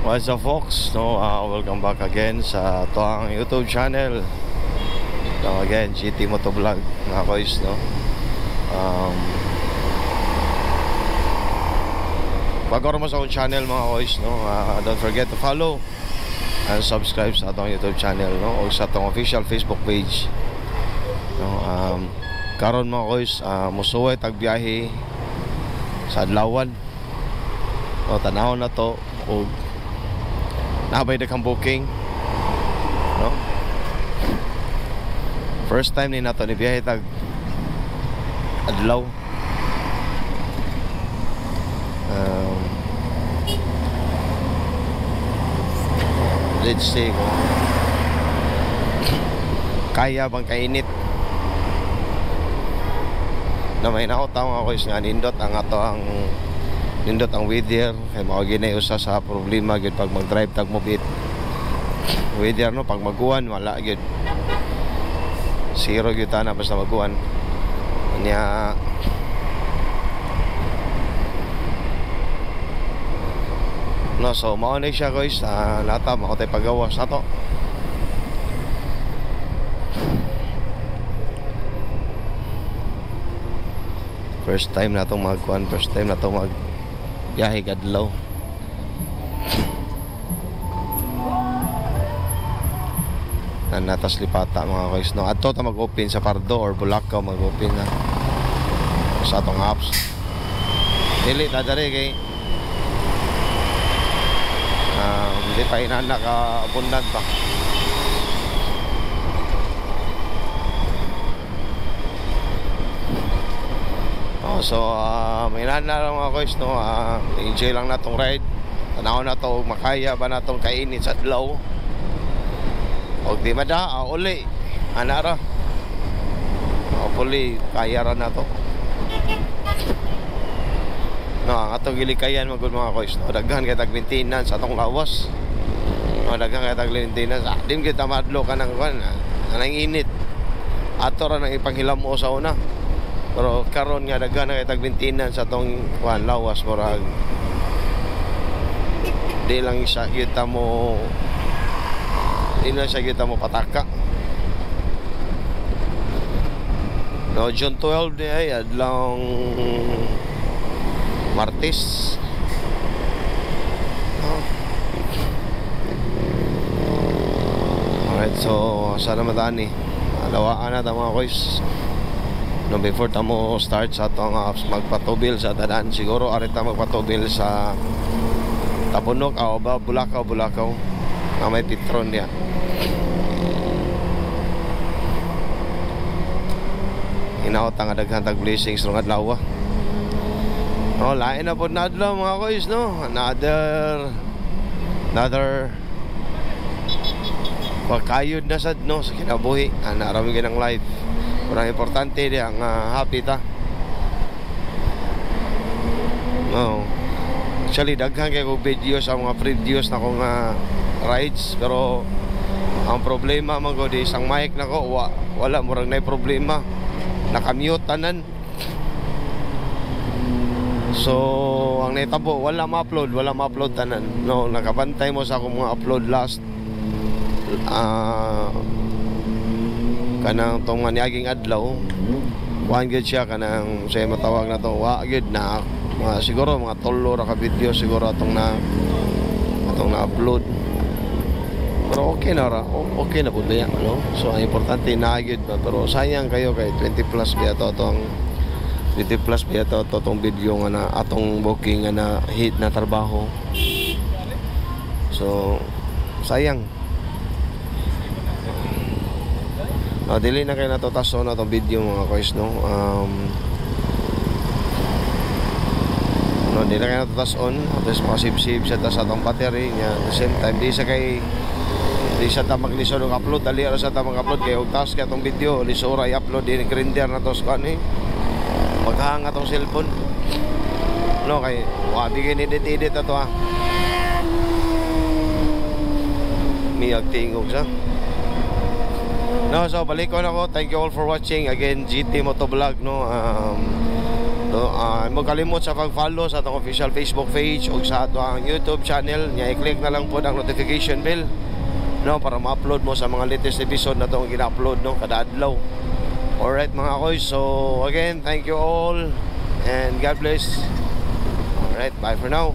What's up folks, no? Welcome back again sa toang YouTube channel. So again, GT Motovlog mga kois, no? Bago mo sa akong channel mga kois, no? Don't forget to follow and subscribe sa atong YouTube channel, no? O sa atong official Facebook page, no? Karon mga kois, musuway tagbiyahe sa adlawan, no? Tanahon na to o nabay na kang booking, no? First time ni nato ni biyahe tag adlaw. Let's see kung kaya bang kainit na may nakotang ako is nga nindot ang ato ang nindot ang weather kay mao gini usa sa problema gyud pag mag-drive tag mobit weather, no? Pag maguwan wala gyud, zero gyud na basta maguwan niya. No, so mao na siya guys, nata mao tay pagawas nato. First time na itong magkuhan, first time na itong magbiyahe kadlaw. Natas lipata mga guys, no? Adto ta mag-open sa Pardo or Bulacaw, mag-open na sa atong apps. Dili ta dere kay hindi pa inana ka abundan pa. So may na lang mga guys, no? Enjoy lang na tong ride. Tanaw na to makaya ba na tong kainit sa adlaw. Og di mada uli ana ra. Hopefully kaya ra na to. No, ang atong gilikayan magud mga guys, no? Daghan kay tag maintenance atong lawas. No, daghan kay tag maintenance. Dim kita madlo ka nang kuan. Anang init. Ato ra nang ipanghilam mo sa una. Pero karon nga daghan na kay tag maintenance sa tong kuan lawas, murag di lang siya kita mo, di lang siya kita mo pataka. No, June 12 di ay adlaw Martes, no? Alright, so sana matani alawaan na ta mga boys. No, before tamo start sa atong magpatubil sa tanan, siguro arita magpatubil sa Tapunok o ba Bulacaw na may Petron niya. Hinaot ang daghan tag blessings rong adlaw. No, lain na po na adlaw mga kois, no? Another pagkayod na sad, no? Sa kinabuhi, narami ka ng life. Pero importante di ang happy ta. No. Actually daghan kay ko videos sa mga videos na kong rides, pero ang problema man ko di isang mic na ko wala murag nay problema. Naka-mute tanan. So ang naitabo wala ma-upload tanan. No, nakabantay mo sa akong mga upload last kanang tong maniaging adlaw, kuan gyud siya kanang say matawag na to wa gyud na siguro mga 3 ra ka video siguro atong na upload. Pero okay na ra, okay na pud ba yan, no? So ang importante na gyud ba, pero sayang kayo kay 20 plus biya to atong video nga na atong booking nga na hit na trabaho. So sayang. Dili na kayo natutaso na itong video mga kois, no? Di na kayo natutason. Tapos makasib-sib sa atong battery niya. At the same time, di sa ta maglisod ng upload. Dali sa ta mag-upload kayo task kaya itong video lisura i-upload din grinder na to sa kani maghang atong cellphone, no? Kay di kayo nidit-edit na to miyag tingog sa. No, so balik ko na ko. Thank you all for watching again, GT Motovlog, no? No, magkalimot sa pag-follow sa atong official Facebook page o sa atong YouTube channel. Nya i-click na lang po ang notification bell, no, para ma-upload mo sa mga latest episode na itong gina-upload, no, kada adlaw. Alright mga koys, so again, thank you all and God bless. Alright, bye for now.